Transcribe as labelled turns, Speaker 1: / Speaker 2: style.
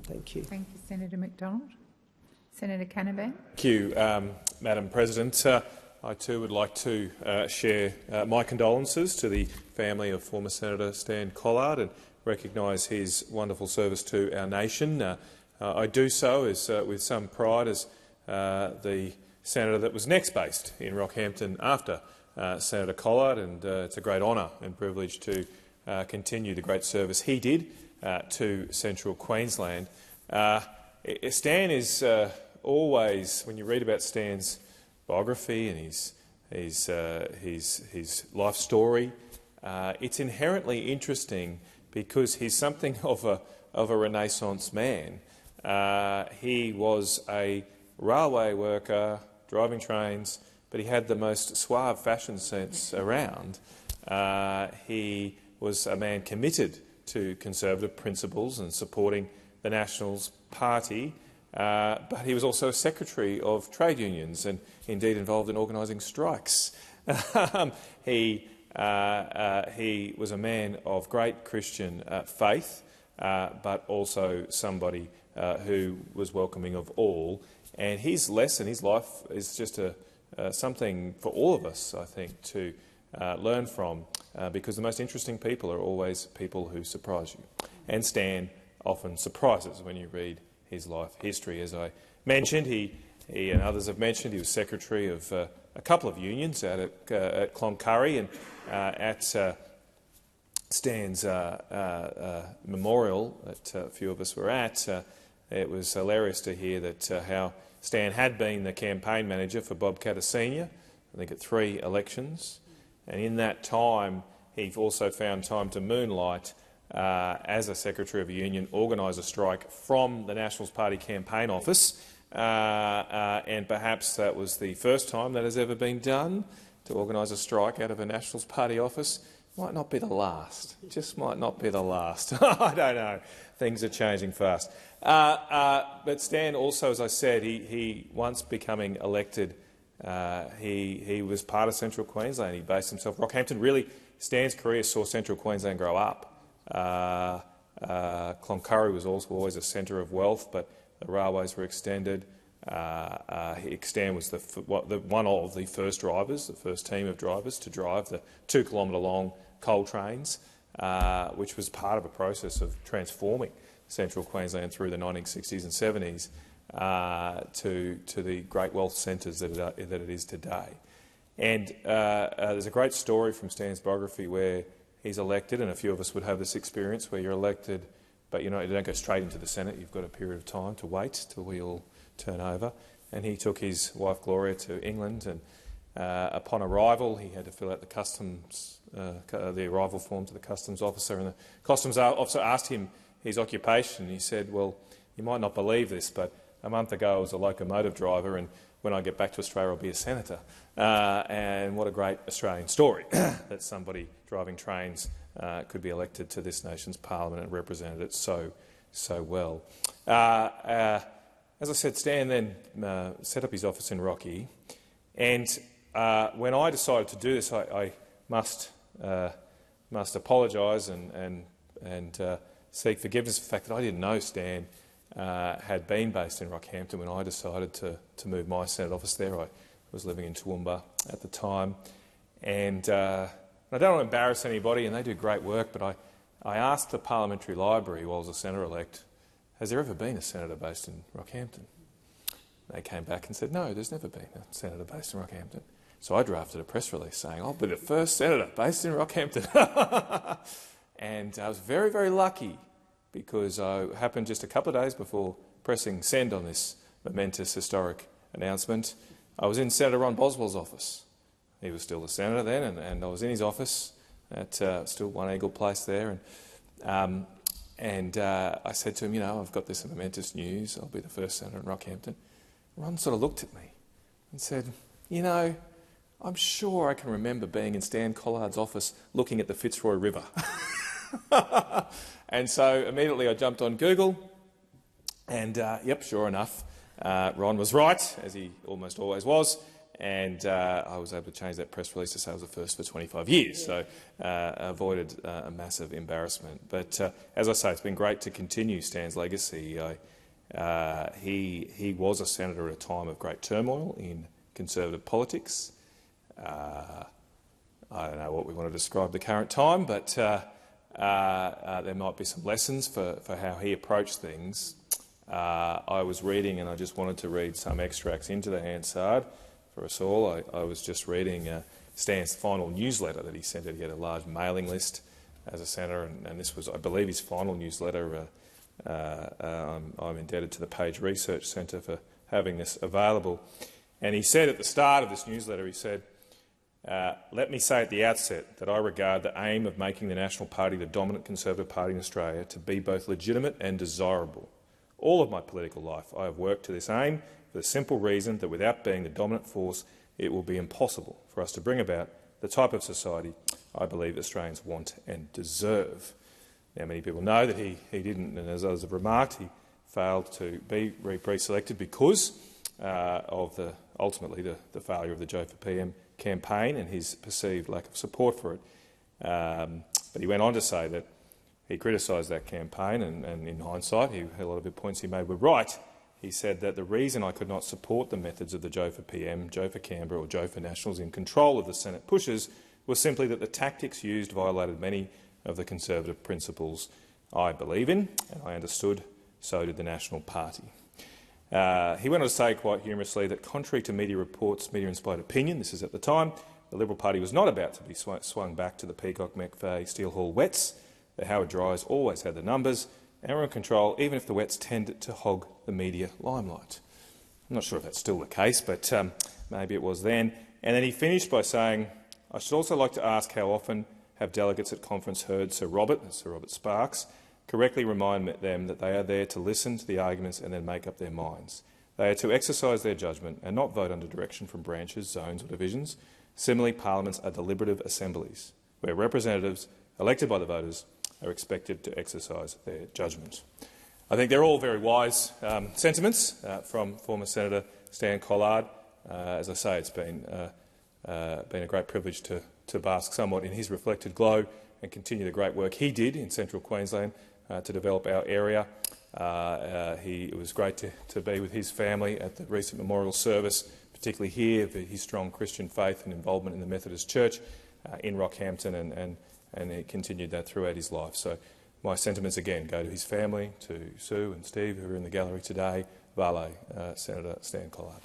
Speaker 1: Thank you.
Speaker 2: Thank you, Senator McDonald. Senator Canavan.
Speaker 3: Thank you, Madam President. I too would like to share my condolences to the family of former Senator Stan Collard and recognise his wonderful service to our nation. I do so with some pride as the senator that was next based in Rockhampton after Senator Collard, and it's a great honour and privilege to continue the great service he did to Central Queensland. Stan is always, when you read about Stan's biography and his life story, it's inherently interesting because he's something of a Renaissance man. He was a railway worker, driving trains, but he had the most suave fashion sense around. He was a man committed to conservative principles and supporting the Nationals Party, but he was also a secretary of trade unions and indeed involved in organising strikes. He was a man of great Christian faith, but also somebody who was welcoming of all. And his lesson, his life, is just something for all of us, I think, to learn from, because the most interesting people are always people who surprise you. And Stan often surprises when you read his life history. As I mentioned, he and others have mentioned, he was secretary of a couple of unions out at Cloncurry, and at Stan's memorial that a few of us were at. It was hilarious to hear that how Stan had been the campaign manager for Bob Catter Senior, I think at 3 elections, and in that time he also found time to moonlight as a secretary of a union, organise a strike from the Nationals Party campaign office, and perhaps that was the first time that has ever been done, to organise a strike out of a Nationals Party office. Might not be the last. Just might not be the last. I don't know. Things are changing fast. But Stan also, as I said, he once becoming elected, he was part of Central Queensland. He based himself in Rockhampton. Really, Stan's career saw Central Queensland grow up. Cloncurry was also always a centre of wealth, but the railways were extended. Stan was one of the first drivers, the first team of drivers to drive the 2-kilometre-long coal trains, which was part of a process of transforming Central Queensland through the 1960s and 70s to the great wealth centres that it is today. And there's a great story from Stan's biography where he's elected, and a few of us would have this experience where you're elected, but you don't go straight into the Senate. You've got a period of time to wait till we all turn over. And he took his wife Gloria to England, and upon arrival he had to fill out the customs, the arrival form to the customs officer, and the customs officer asked him his occupation. He said, "Well, you might not believe this, but a month ago I was a locomotive driver, and when I get back to Australia I'll be a senator." And what a great Australian story that somebody driving trains could be elected to this nation's parliament and represented it so well. As I said, Stan then set up his office in Rocky, and when I decided to do this, I must apologise and seek forgiveness for the fact that I didn't know Stan had been based in Rockhampton when I decided to move my Senate office there. I was living in Toowoomba at the time, and I don't want to embarrass anybody, and they do great work, but I asked the Parliamentary Library while I was a senator-elect, has there ever been a senator based in Rockhampton? They came back and said, no, there's never been a senator based in Rockhampton. So I drafted a press release saying, I'll be the first senator based in Rockhampton. And I was very, very lucky because it happened just a couple of days before pressing send on this momentous historic announcement. I was in Senator Ron Boswell's office. He was still the senator then, and I was in his office at still One Eagle Place there. And I said to him, I've got this momentous news. I'll be the first senator in Rockhampton. Ron sort of looked at me and said, I'm sure I can remember being in Stan Collard's office looking at the Fitzroy River. And so immediately I jumped on Google and, yep, sure enough, Ron was right, as he almost always was. and I was able to change that press release to say it was the first for 25 years, so avoided a massive embarrassment. But as I say, it's been great to continue Stan's legacy. He was a senator at a time of great turmoil in Conservative politics. I don't know what we want to describe the current time, but there might be some lessons for how he approached things. I was reading, and I just wanted to read some extracts into the Hansard for us all. I was just reading Stan's final newsletter that he sent out. He had a large mailing list as a senator, and this was, I believe, his final newsletter. I'm indebted to the Page Research Centre for having this available. And he said at the start of this newsletter, he said, let me say at the outset that I regard the aim of making the National Party the dominant Conservative party in Australia to be both legitimate and desirable. All of my political life I have worked to this aim for the simple reason that without being the dominant force, it will be impossible for us to bring about the type of society I believe Australians want and deserve. Now, many people know that he didn't, and as others have remarked, he failed to be pre-selected because of ultimately the failure of the Joe for PM campaign and his perceived lack of support for it. But he went on to say that he criticised that campaign, and in hindsight, a lot of the points he made were right. He said that the reason I could not support the methods of the Joe for PM, Joe for Canberra or Joe for Nationals in control of the Senate pushes was simply that the tactics used violated many of the Conservative principles I believe in, and I understood so did the National Party. He went on to say quite humorously that contrary to media reports, media-inspired opinion, this is at the time, the Liberal Party was not about to be swung back to the Peacock McVeigh Steel Hall Wets. The Howard Dryers always had the numbers and were in control, even if the Wets tended to hog the media limelight. I'm not sure if that's still the case, but maybe it was then. And then he finished by saying, I should also like to ask how often have delegates at conference heard Sir Robert Sparks, correctly remind them that they are there to listen to the arguments and then make up their minds. They are to exercise their judgment and not vote under direction from branches, zones or divisions. Similarly, parliaments are deliberative assemblies, where representatives elected by the voters are expected to exercise their judgment. I think they're all very wise sentiments from former Senator Stan Collard. As I say, it's been a great privilege to bask somewhat in his reflected glow and continue the great work he did in central Queensland to develop our area. It was great to be with his family at the recent memorial service, particularly here, for his strong Christian faith and involvement in the Methodist Church in Rockhampton, and he continued that throughout his life. So my sentiments again go to his family, to Sue and Steve, who are in the gallery today, Vale, Senator Stan Collard.